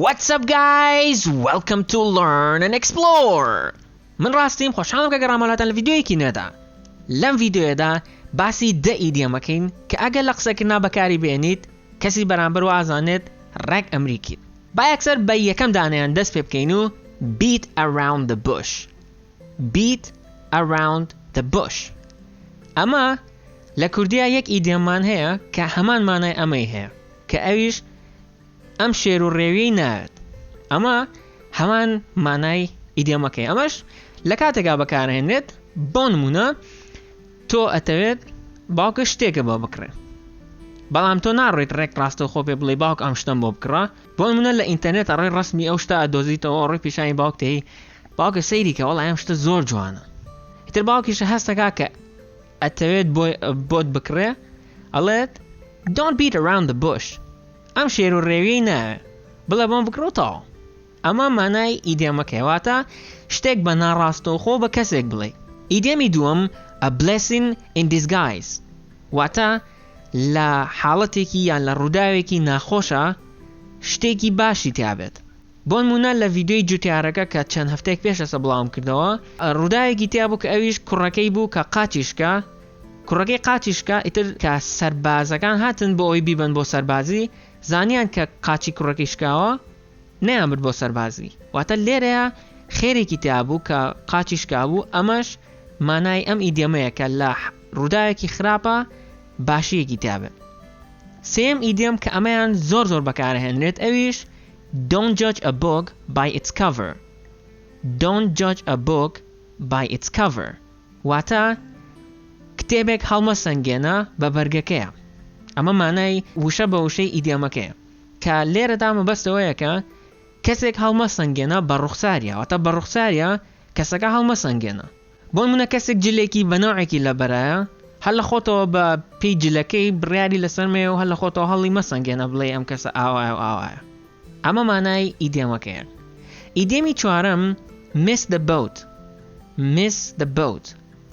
What's up guys? Welcome to Learn and Explore. من راستیم خوشحالم که گرامالاتان لڤیدیۆیەکی نوێدا. لەم ڤیدیۆیەدا باسی دە ئیدیۆمەکەین کە ئەگەر لە قسەکردنا بەکاری بێنیت کەسی بەرامبەر وازانێت ڕێک ئەمریکیت. با یەکسەر بە یەکەم دانەیان دەست پێ بکەین و beat around the bush. Beat around the bush. ئەمە لە کوردیە یەک ئیدیۆممان هەیە کە هەمان مانای ئەمەی هەیە کە ئەویش ئەم شێر و ڕێویەی ناوێت. ئەمە هەمان مانای ئیدیۆمەکەی. ئەمەش لە کاتێکا بەکارهێنرێت بۆ نمونە تۆ ئەتەوێت باوکە شتێکە بۆ بکڕێ، بەڵام تۆ ناڕێت ڕێک ڕاستە خۆ پێ بڵێ باوک ئەم شتم بۆ بکڕە. بۆ نمونە لە ئینتەرنێت ڕێ ڕسمی ئەو شتە ئەدۆزیتەوە ڕێ پیشانی باوک تێی باوکە سەیری کە وەڵا ئەم شتە زۆر جوانە. ئیتر باوکیشە هەستەکا کە ئەتەوێت بۆت بکڕێ ئەڵێت don't beat around the bush. ئەم شێر و ڕێویەی ناوێ بڵێ بۆم بکڕۆتەوە. ئەمە مانای ئیدیۆمەکەی، واتە شتێک بە ناڕاستەوخۆ بە کەسێک بڵێ. ئیدیۆمی دووەم a blessing in disguise، واتە لە حاڵەتێکی یان لە ڕووداوێکی ناخۆشە شتێکی باشی تیابێت. بۆ نمونە لە ڤیدیۆی جوتیارەکە کە چەند هەفتەیەک پێش ئەسە بڵاوم کردەوە ڕووداوێکی تیا بوو کە ئەویش کوڕەکەی بوو کە قاچیشکە. کوڕەکەی قاچیشکە ئیتر کە سەربازەکان هاتن بۆ ئەوی بیبن بۆ سەربازی، زانیان کە قاچی کوڕەکەی شکاوە نەیانبرد بۆ سەربازی. واتە لێرەیە خێرێکی تیا بوو کە قاچی شکا بوو. ئەمەش مانای ئەم ئیدیۆمەیە کە لە ڕووداوێکی خراپە باشیەکی تیابێت. سێم ئیدیۆم کە ئەمەیان زۆر بەکارهێنرێت ئەویش don't judge a book by its cover. Don't judge a book by its cover. واتە کتێبێک هەڵمەسەنگێنە بە بەرگەکەیە. ئەمە مانای وشە بە وشەی ئیدیۆمەکەیە کە لێرەدا مەبەستەوەیە کە کەسێک هەڵمەسەنگێنە بە ڕوخساریە، واتە بە ڕوخساریە کەسەکە هەڵمەسەنگێنە. بۆ نمونە کەسێک جلێکی بە نەوعێکی لەبەرایە هەر لە خۆتەوە بە پێی جلەکەی بڕیاری لەسەر مێ و هەر لە خۆتەوە هەڵی مەسەنگێنە بڵێ ئەم کەسە ئاوایە و ئاوایە. ئەمە مانای ئیدیۆمەکەیە. ئیدیۆمی چوارەم miss the boat. Miss the boat،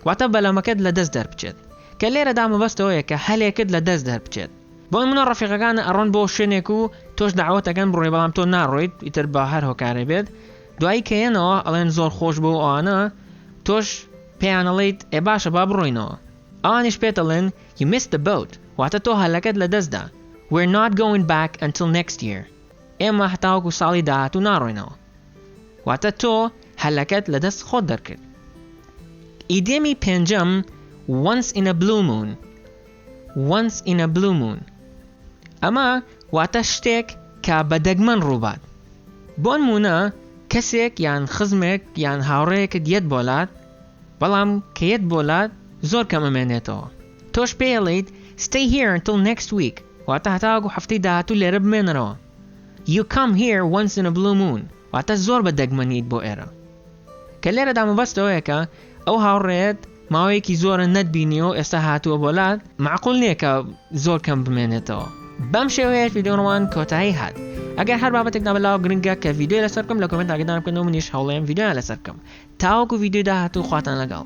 واتە بەلەمەکەت لە دەست دەربچێت، کە لێرەدا مەبەستەوەیە کە هەلێکت لە دەست دەربچێت. بۆ نمونە ڕەفیقەکانە ئەڕۆن بۆ شوێنێک و تۆش داوەتەکەن بڕۆی بەڵام تۆ ناڕۆیت، ئیتر بە هەر هۆکارێ بێت. دوایی کەیەنەوە ئەڵێن زۆر خۆش بۆ ئەوانە، تۆش پێیان ئەڵێیت ئێ باشە با بڕۆینەوە. ئەوانیش پێت ئەڵێن you missed the boat، واتە تۆ هەلەکەت لە دەستدا. we're not going back until next year. ئێمە هەتاوەکو ساڵی داهاتوو ناڕۆینەوە، واتە تۆ هەلەکەت لە دەست خۆت دەرکرد. ئیدیۆمی پێنجەم once in a blue moon. Once in a blue moon. ئەمە واتە شتێک کە بە دەگمەن ڕووبات. بۆ نمونە کەسێک یان خزمێک یان هاوڕێیەکت یەت بۆلات، بەڵام کە یەت بۆلات زۆر کەم ئەمێنێتەوە. تۆش پێڵیت stay here until next week، واتە هەتاوەکو هەفتەی داهاتوو لێرە بمێنەرەوە. you come here once in a blue moon، واتە زۆر بە دەگمەنیت بۆ ئێرە. کە لێرەدا مەبەستەوەیە کە ئەو هاوڕێیەت ماوەیەکی زۆرە نەتبینیەوە ئێستا هاتووە بۆلات، معقول نییە کە زۆر کەم بمێنێتەوە. بەم شێوەیە ڤیدیۆڕەوان کۆتایی هات. ئەگەر هەر بابەتێک نابەلاو گرنگە کە ڤیدیۆ لەسەر بکەم لە کۆمنت ئاگادارم بکەن و منیش هەوڵێم ڤیدیۆیان لەسەر بکەم. تاوەکو ڤیدیۆ داهاتوو خواتان لەگەڵ.